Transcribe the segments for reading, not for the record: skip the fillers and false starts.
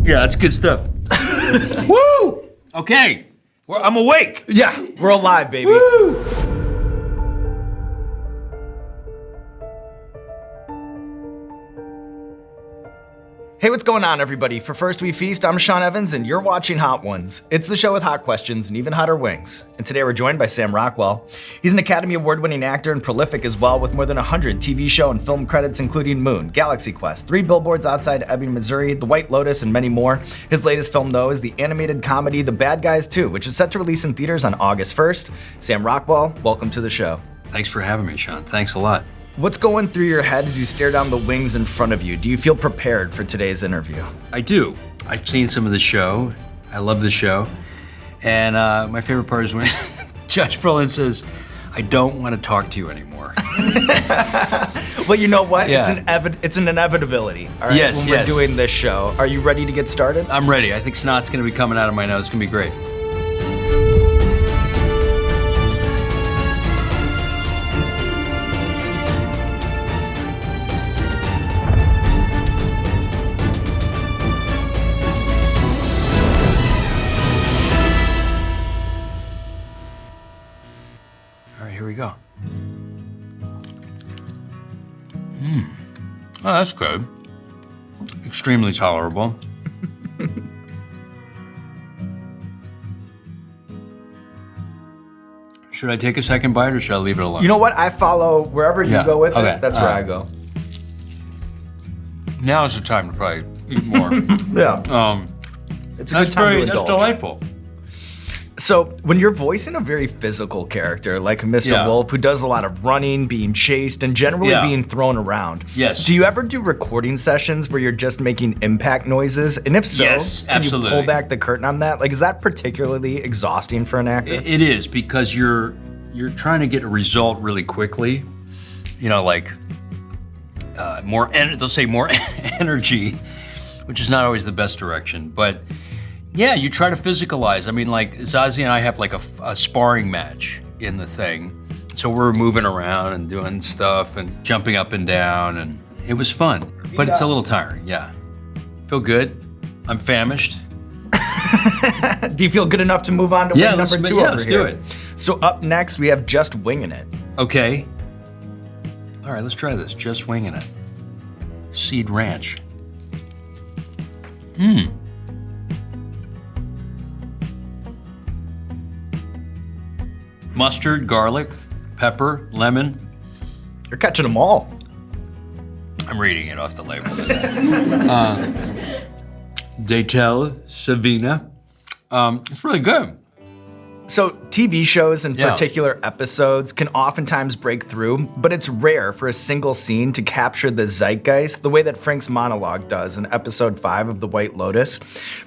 Yeah, that's good stuff. Woo! Okay, I'm awake. Yeah, we're alive, baby. Woo! Hey, what's going on, everybody? For First We Feast, I'm Sean Evans, and you're watching Hot Ones. It's the show with hot questions and even hotter wings. And today we're joined by Sam Rockwell. He's an Academy Award-winning actor and prolific as well, with more than 100 TV show and film credits, including Moon, Galaxy Quest, 3 Billboards Outside Ebbing, Missouri, The White Lotus, and many more. His latest film, though, is the animated comedy The Bad Guys 2, which is set to release in theaters on August 1st. Sam Rockwell, welcome to the show. Thanks for having me, Sean. Thanks a lot. What's going through your head as you stare down the wings in front of you? Do you feel prepared for today's interview? I do. I've seen some of the show. I love the show. And my favorite part is when Judge Brolin says, I don't want to talk to you anymore. Well, you know what? Yeah. It's an inevitability, all right? Yes, when we're doing this show. Are you ready to get started? I'm ready. I think snot's going to be coming out of my nose. It's going to be great. Here we go. Oh, that's good. Extremely tolerable. Should I take a second bite or should I leave it alone? You know what? I follow wherever you go with it. That's where I go. Now is the time to probably eat more. Yeah. It's a good time to indulge. That's delightful. So when you're voicing a very physical character like Mr. Wolf, who does a lot of running, being chased, and generally being thrown around, do you ever do recording sessions where you're just making impact noises? And if so, can you pull back the curtain on that? Like, is that particularly exhausting for an actor? It is, because you're trying to get a result really quickly. You know, like they'll say more energy, which is not always the best direction, but. Yeah, you try to physicalize. I mean, like Zazie and I have like a sparring match in the thing. So we're moving around and doing stuff and jumping up and down, and it was fun. But it's a little tiring, yeah. Feel good. I'm famished. Do you feel good enough to move on to wing number 2 over here? Let's do it. So up next, we have Just Winging It. Okay. All right, let's try this. Just Winging It. Seed Ranch. Mustard, garlic, pepper, lemon. You're catching them all. I'm reading it off the label. Datel, Savina. It's really good. So TV shows and particular episodes can oftentimes break through, but it's rare for a single scene to capture the zeitgeist the way that Frank's monologue does in episode 5 of The White Lotus.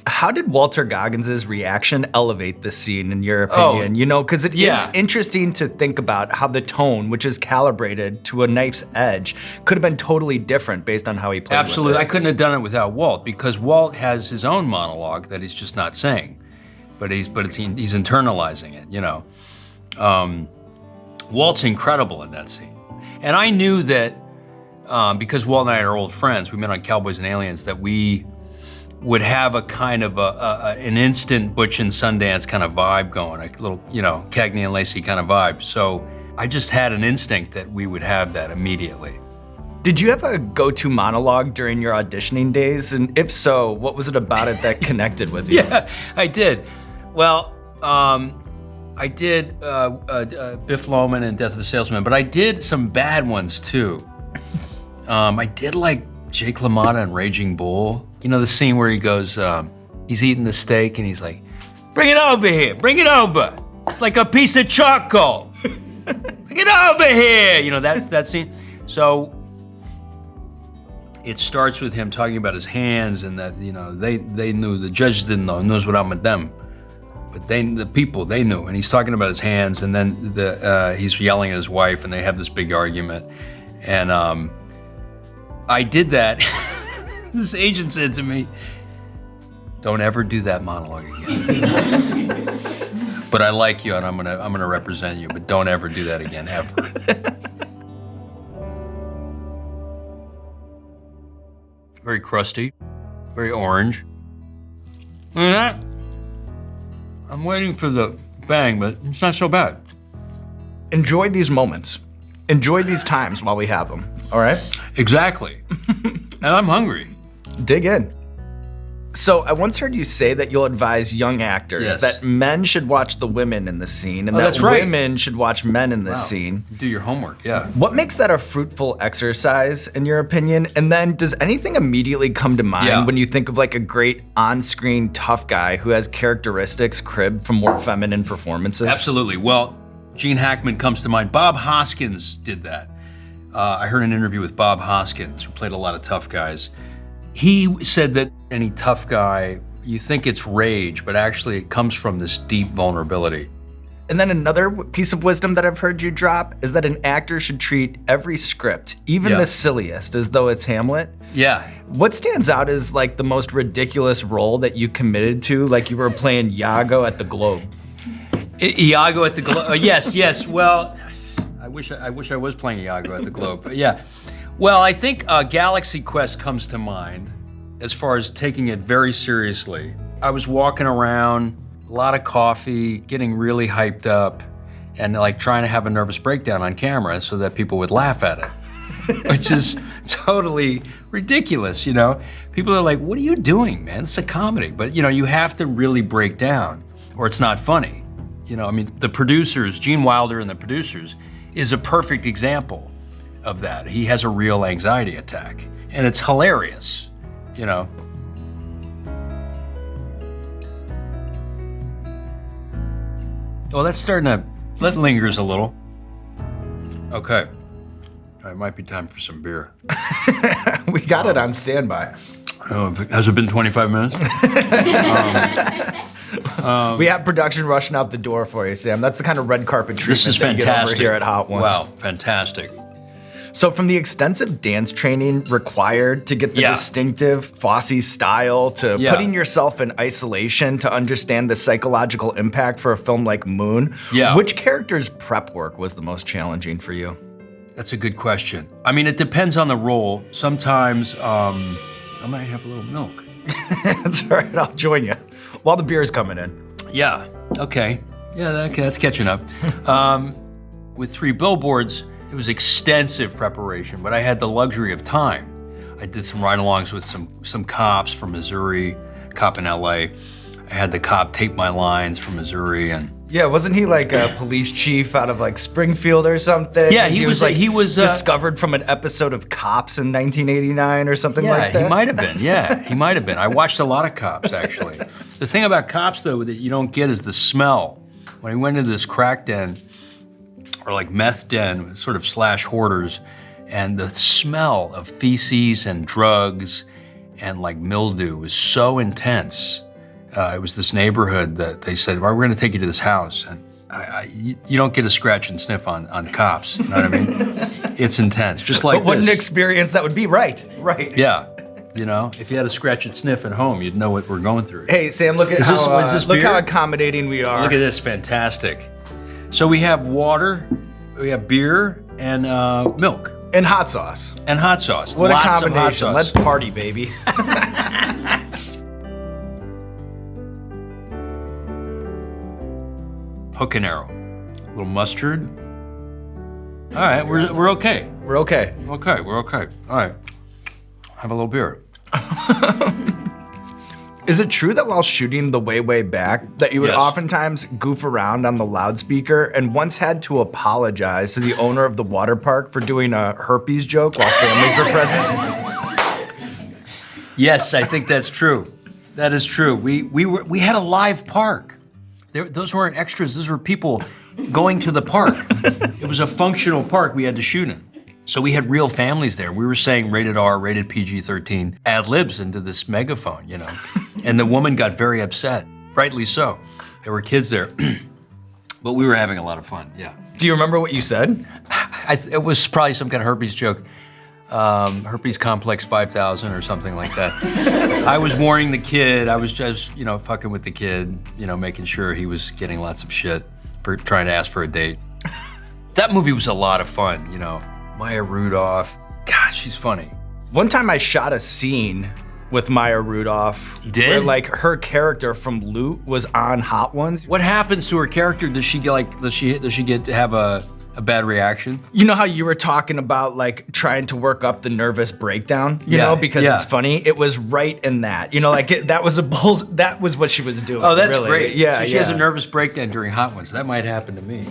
How did Walter Goggins' reaction elevate this scene in your opinion? You know, because it is interesting to think about how the tone, which is calibrated to a knife's edge, could have been totally different based on how he played Absolutely, with it. I couldn't have done it without Walt, because Walt has his own monologue that he's just not saying. But he's internalizing it, you know. Walt's incredible in that scene. And I knew that, because Walt and I are old friends, we met on Cowboys and Aliens, that we would have a kind of an instant Butch and Sundance kind of vibe going, a little, you know, Cagney and Lacey kind of vibe. So I just had an instinct that we would have that immediately. Did you have a go-to monologue during your auditioning days? And if so, what was it about it that connected with you? Yeah, I did. Well, I did Biff Loman and Death of a Salesman, but I did some bad ones too. I did like Jake LaMotta and Raging Bull. You know the scene where he goes, he's eating the steak and he's like, bring it over here, bring it over. It's like a piece of charcoal. Bring it over here. You know, that scene. So it starts with him talking about his hands and that, you know, they knew, the judges didn't know, knows what I'm with them. But the people, they knew. And he's talking about his hands, and then he's yelling at his wife, and they have this big argument. And I did that. This agent said to me, don't ever do that monologue again. But I like you, and I'm gonna represent you, but don't ever do that again, ever. Very crusty, very orange. I'm waiting for the bang, but it's not so bad. Enjoy these moments. Enjoy these times while we have them, all right? Exactly. And I'm hungry. Dig in. So I once heard you say that you'll advise young actors that men should watch the women in the scene and that that's right. women should watch men in the scene. You do your homework, yeah. What makes that a fruitful exercise, in your opinion? And then does anything immediately come to mind when you think of like a great on-screen tough guy who has characteristics cribbed from more feminine performances? Absolutely. Well, Gene Hackman comes to mind. Bob Hoskins did that. I heard an interview with Bob Hoskins, who played a lot of tough guys. He said that any tough guy, you think it's rage, but actually it comes from this deep vulnerability. And then another piece of wisdom that I've heard you drop is that an actor should treat every script, even the silliest, as though it's Hamlet. Yeah. What stands out is like the most ridiculous role that you committed to, like you were playing Iago at the Globe. Iago at the Globe. Yes. Well, I wish I was playing Iago at the Globe. But yeah. Well, I think Galaxy Quest comes to mind as far as taking it very seriously. I was walking around, a lot of coffee, getting really hyped up, and like trying to have a nervous breakdown on camera so that people would laugh at it, which is totally ridiculous, you know? People are like, what are you doing, man? It's a comedy. But, you know, you have to really break down or it's not funny. You know, I mean, the producers, Gene Wilder and the producers, is a perfect example of that. He has a real anxiety attack, and it's hilarious, you know. Well, that's starting to, that lingers a little. Okay, it might be time for some beer. We got it on standby. Oh, has it been 25 minutes? We have production rushing out the door for you, Sam. That's the kind of red carpet treatment This is that you get fantastic. over here at Hot Ones. Wow, fantastic. So from the extensive dance training required to get the distinctive Fosse style to putting yourself in isolation to understand the psychological impact for a film like Moon, which character's prep work was the most challenging for you? That's a good question. I mean, it depends on the role. Sometimes I might have a little milk. That's all right, I'll join you while the beer's coming in. Yeah, okay. Yeah, okay, that's catching up. With 3 Billboards, it was extensive preparation, but I had the luxury of time. I did some ride-alongs with some cops from Missouri, cop in LA. I had the cop tape my lines from Missouri, and yeah, wasn't he like a police chief out of like Springfield or something? Yeah, he was discovered from an episode of Cops in 1989 or something like that. Yeah, he might have been. Yeah, he might have been. I watched a lot of Cops, actually. The thing about Cops, though, that you don't get is the smell. When I went into this crack den, or like meth den, sort of slash hoarders, and the smell of feces and drugs and like mildew was so intense. It was this neighborhood that they said, well, we're gonna take you to this house. And you don't get a scratch and sniff on Cops, you know what I mean? It's intense, just like But what an experience that would be, right? Yeah, you know, if you had a scratch and sniff at home, you'd know what we're going through. Hey, Sam, look at look how accommodating we are. Look at this, fantastic. So we have water, we have beer, and milk. And hot sauce. And hot sauce. What Lots a combination. Of hot sauce. Let's party, baby. Hook and arrow. A little mustard. All right, we're okay. We're okay. Okay, we're okay. All right, have a little beer. Is it true that while shooting The Way Back, that you would oftentimes goof around on the loudspeaker and once had to apologize to the owner of the water park for doing a herpes joke while families were present? Yes, I think that's true. That is true. We had a live park. Those weren't extras. Those were people going to the park. It was a functional park we had to shoot in. So we had real families there. We were saying rated R, rated PG-13 ad-libs into this megaphone, you know. And the woman got very upset, rightly so. There were kids there, but we were having a lot of fun, yeah. Do you remember what you said? It was probably some kind of herpes joke. Herpes complex 5,000 or something like that. I was warning the kid. I was just, you know, fucking with the kid, you know, making sure he was getting lots of shit for trying to ask for a date. That movie was a lot of fun, you know. Maya Rudolph, God, she's funny. One time I shot a scene with Maya Rudolph. You did? Where, like, her character from Loot was on Hot Ones. What happens to her character? Does she get like? Does she get to have a bad reaction? You know how you were talking about like trying to work up the nervous breakdown, you Yeah, know, because yeah. it's funny. It was right in that, you know, like that was that was what she was doing. Oh, that's really. great. Yeah, so she has a nervous breakdown during Hot Ones. That might happen to me.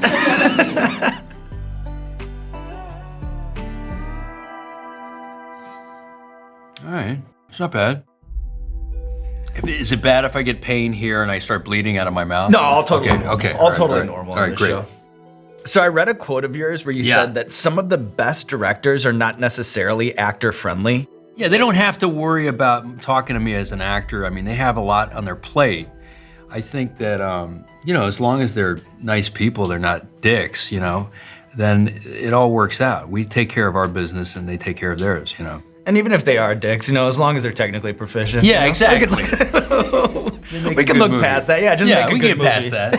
All right, it's not bad. Is it bad if I get pain here and I start bleeding out of my mouth? No, all totally normal. Okay. All right, totally right. normal All on right, this great. show. So I read a quote of yours where you said that some of the best directors are not necessarily actor friendly. Yeah, they don't have to worry about talking to me as an actor. I mean, they have a lot on their plate. I think that, you know, as long as they're nice people, they're not dicks, you know, then it all works out. We take care of our business and they take care of theirs, you know. And even if they are dicks, you know, as long as they're technically proficient. Yeah, you know? exactly. We can look past that. Yeah, just make a good we can movie. get past that.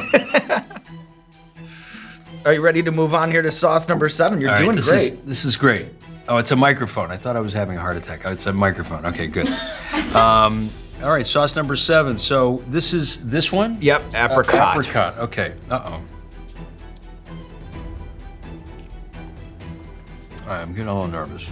Are you ready to move on here to sauce number 7? You're All right, doing this great. This is great. Oh, it's a microphone. I thought I was having a heart attack. Oh, it's a microphone. Okay, good. All right, sauce number 7. So this is this one? Yep, apricot. Apricot. Okay. Uh-oh. All right, I'm getting a little nervous.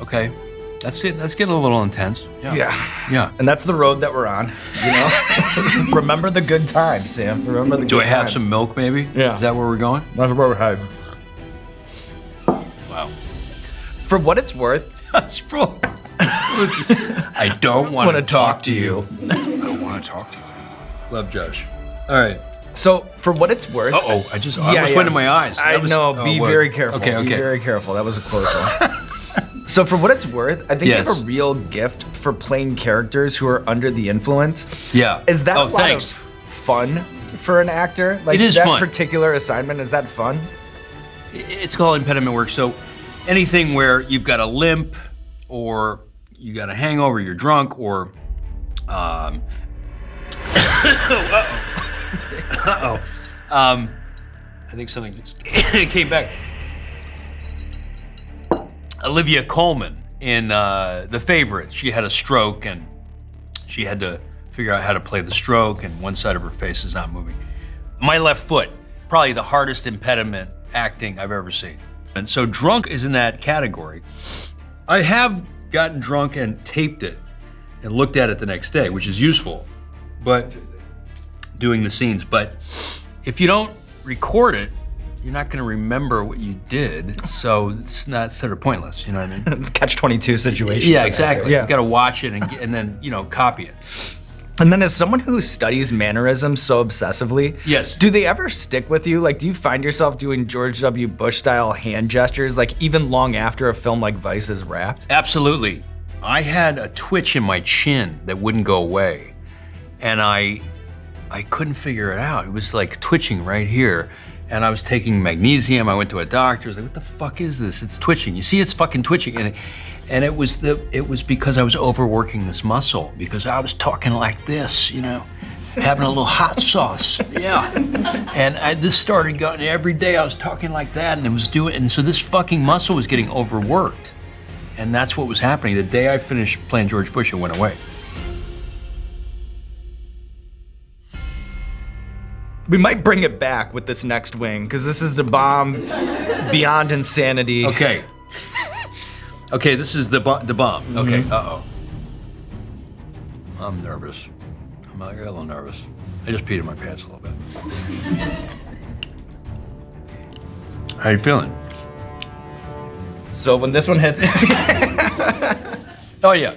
Okay. That's getting a little intense. Yeah. And that's the road that we're on, you know? Remember the good times, Sam. Remember the good Do I have times. some milk, maybe? Yeah. Is that where we're going? That's where we're heading. Wow. For what it's worth, I don't want to talk to you. I don't want to talk to you. Love Josh. All right. so for what it's worth. Uh-oh, I almost went in my eyes. I know, be what? very careful. Okay. Be very careful. That was a close one. So for what it's worth, I think you have Yes. a real gift for playing characters who are under the influence. Yeah. Is that a lot thanks. of fun for an actor? Like It is that fun. particular assignment, is that fun? It's called impediment work. So anything where you've got a limp or you got a hangover, you're drunk, or I think something just came back. Olivia Colman in The Favorite, she had a stroke and she had to figure out how to play the stroke and one side of her face is not moving. My left foot, probably the hardest impediment acting I've ever seen. And so drunk is in that category. I have gotten drunk and taped it and looked at it the next day, which is useful, but doing the scenes. But if you don't record it, you're not gonna remember what you did, so it's not sort of pointless, you know what I mean? Catch-22 situation. Yeah, for an exactly. actor. Yeah. You gotta watch it and then, you know, copy it. And then as someone who studies mannerisms so obsessively, Yes. do they ever stick with you? Like, do you find yourself doing George W. Bush style hand gestures, like even long after a film like Vice is wrapped? Absolutely. I had a twitch in my chin that wouldn't go away, and I couldn't figure it out. It was like twitching right here, and I was taking magnesium. I went to a doctor. I was like, "What the fuck is this? It's twitching. You see, it's fucking twitching." And it was because I was overworking this muscle because I was talking like this, you know, having a little hot sauce. Yeah. And this started going every day. I was talking like that, and it was and so this fucking muscle was getting overworked. And that's what was happening. The day I finished playing George Bush, it went away. We might bring it back with this next wing, because this is a bomb beyond insanity. Okay. Okay, this is the bomb. Okay, uh-oh. I'm nervous. I got a little nervous. I just peed in my pants a little bit. How you feeling? So when this one hits, Oh, yeah.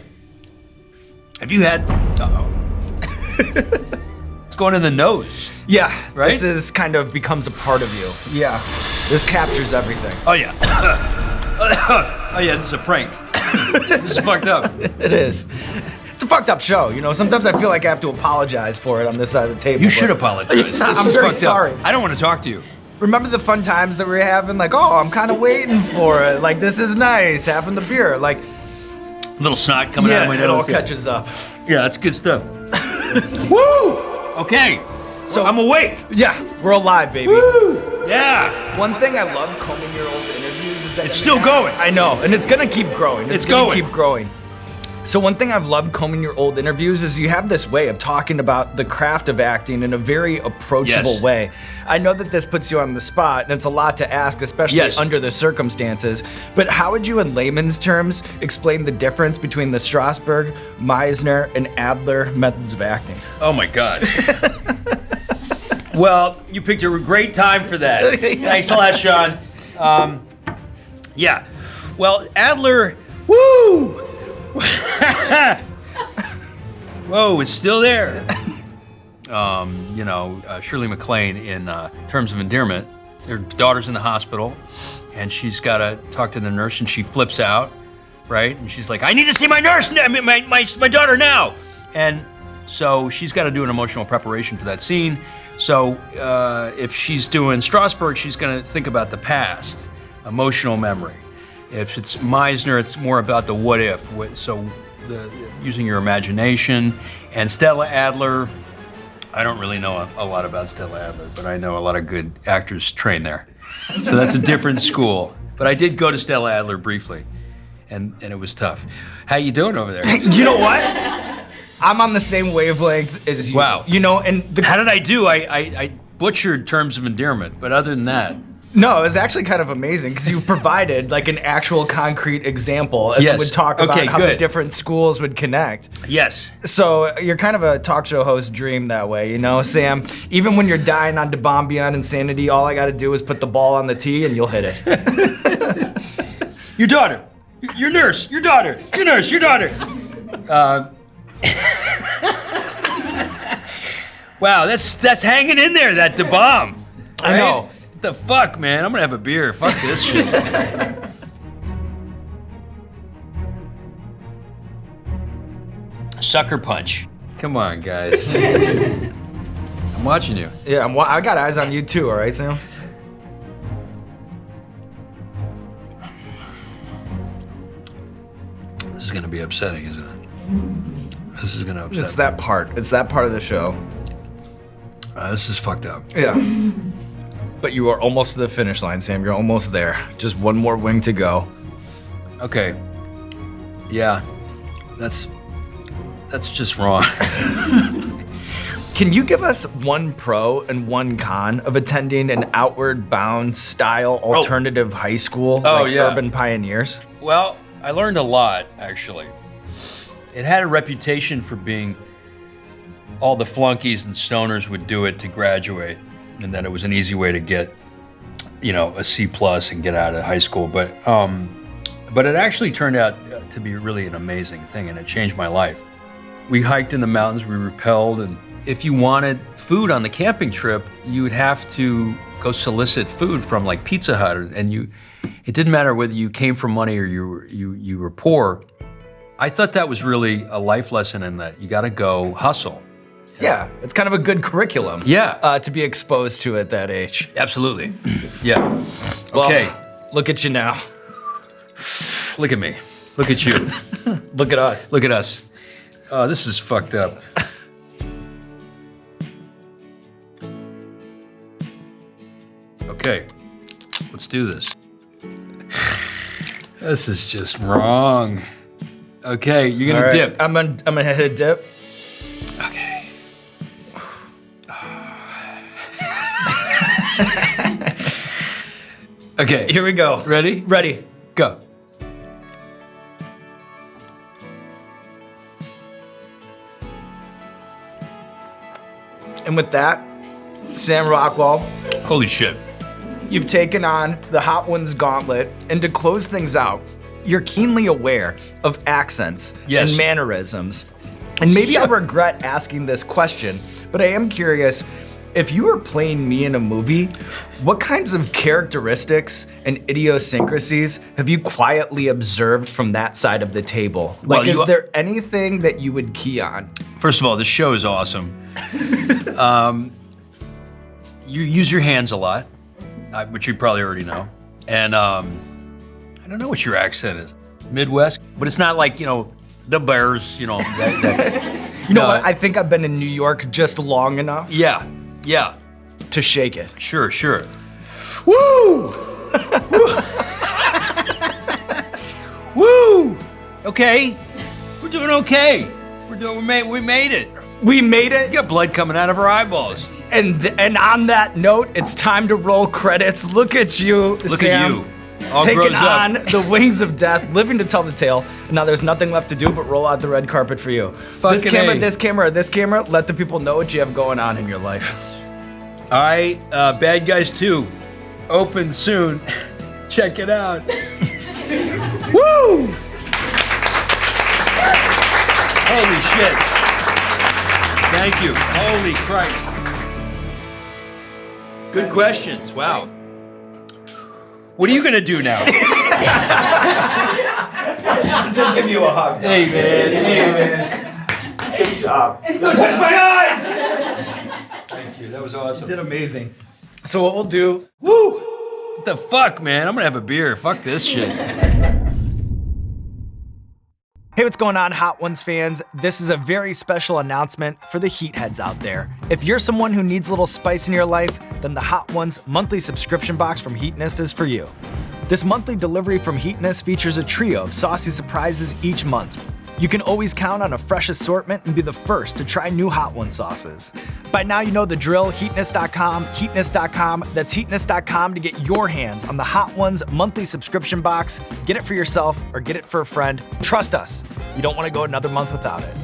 Have you had... Uh-oh. It's going in the nose. yeah, Right? this is kind of becomes a part of you. Yeah, this captures everything. Oh, yeah. Oh, yeah, this is a prank. This is fucked up. It is. It's a fucked up show, you know. Sometimes I feel like I have to apologize for it on this side of the table. You should but- apologize. This I'm is very fucked sorry. up. I don't want to talk to you. Remember the fun times that we were having? Like, oh, I'm kind of waiting for it. Like, this is nice, having the beer. Like, Little snot coming out of yeah, my it nose. all catches up. Yeah, that's good stuff. Woo! Okay, so I'm awake. Yeah, we're alive, baby. Woo! Yeah. One thing I love combing your old interviews is that It's still going. I know, and it's gonna keep growing. It's gonna going. keep growing. So one thing I've loved combing your old interviews is you have this way of talking about the craft of acting in a very approachable Yes. way. I know that this puts you on the spot, and it's a lot to ask, especially Yes. under the circumstances. But how would you, in layman's terms, explain the difference between the Strasberg, Meisner, and Adler methods of acting? Oh my God. Well, you picked a great time for that. Thanks a lot, Sean. Yeah. Well, Adler, woo! Whoa, it's still there. Shirley MacLaine in Terms of Endearment, their daughter's in the hospital, and she's got to talk to the nurse, and she flips out, right? And she's like, I need to see my nurse, my daughter now. And so she's got to do an emotional preparation for that scene. So if she's doing Strasberg, she's going to think about the past, emotional memory. If it's Meisner, it's more about the what if. So using your imagination. And Stella Adler, I don't really know a lot about Stella Adler, but I know a lot of good actors train there. So that's a different school. But I did go to Stella Adler briefly, and it was tough. How you doing over there? You know what? I'm on the same wavelength as you. Wow. You know, and How did I do? I butchered Terms of Endearment, but other than that, no, it was actually kind of amazing because you provided like an actual concrete example and Yes. would talk about Okay, how the good. different schools would connect. yes. So you're kind of a talk show host dream that way, you know, Sam? Even when you're dying on DeBomb Beyond Insanity, all I gotta do is put the ball on the tee and you'll hit it. Your daughter, your nurse, your daughter, your nurse, your daughter. Wow, that's hanging in there, that DeBomb. I know. What the fuck, man? I'm gonna have a beer. Fuck this shit. Sucker punch. Come on, guys. I'm watching you. Yeah, I got eyes on you too, all right, Sam? This is gonna be upsetting, isn't it? This is gonna upset. It's that part. It's that part of the show. This is fucked up. Yeah. But you are almost to the finish line, Sam. You're almost there. Just one more wing to go. Okay. Yeah. That's just wrong. Can you give us one pro and one con of attending an outward bound style alternative high school like yeah. Urban Pioneers? Well, I learned a lot, actually. It had a reputation for being all the flunkies and stoners would do it to graduate, and then it was an easy way to get, a C+ and get out of high school. But it actually turned out to be really an amazing thing, and it changed my life. We hiked in the mountains, we rappelled, and if you wanted food on the camping trip, you would have to go solicit food from like Pizza Hut, and it didn't matter whether you came from money or you were poor. I thought that was really a life lesson in that you gotta go hustle. Yeah, it's kind of a good curriculum. Yeah. To be exposed to at that age. Absolutely. Yeah. Well, Okay. look at you now. Look at me. Look at you. Look at us. Look at us. This is fucked up. Okay. Let's do this. This is just wrong. Okay, you're gonna All right, dip. I'm gonna hit a dip. Okay. Okay. Here we go. Ready? Ready. Go. And with that, Sam Rockwell, Holy shit. you've taken on the Hot Ones gauntlet, and to close things out, you're keenly aware of accents Yes. and mannerisms. And maybe I regret asking this question, but I am curious, if you were playing me in a movie, what kinds of characteristics and idiosyncrasies have you quietly observed from that side of the table? Well, Like, is there anything that you would key on? First of all, this show is awesome. You use your hands a lot, which you probably already know. And I don't know what your accent is. Midwest, but it's not like, the Bears, You know what? I think I've been in New York just long enough Yeah, to shake it. sure. Woo! Woo! Okay, we're doing okay. We made it. We made it. We got blood coming out of our eyeballs. And on that note, it's time to roll credits. Look at you, Look Sam, at you. All taking grows up. on the wings of death, living to tell the tale. And now there's nothing left to do but roll out the red carpet for you. Fucking This camera, A. this camera, this camera. Let the people know what you have going on in your life. All right, Bad Guys 2, open soon. Check it out. Woo! Holy shit. Thank you. Holy Christ. Good questions. Wow. What are you gonna do now? Just give you a hug. Hey man. Good job. Don't touch my eyes! Thank you. That was awesome. You did amazing. So what we'll do? Woo! What the fuck, man? I'm gonna have a beer. Fuck this shit. Hey, what's going on, Hot Ones fans? This is a very special announcement for the heat heads out there. If you're someone who needs a little spice in your life, then the Hot Ones monthly subscription box from Heatonist is for you. This monthly delivery from Heatonist features a trio of saucy surprises each month. You can always count on a fresh assortment and be the first to try new Hot One sauces. By now you know the drill, heatonist.com, heatonist.com. That's heatonist.com to get your hands on the Hot Ones monthly subscription box. Get it for yourself or get it for a friend. Trust us, you don't want to go another month without it.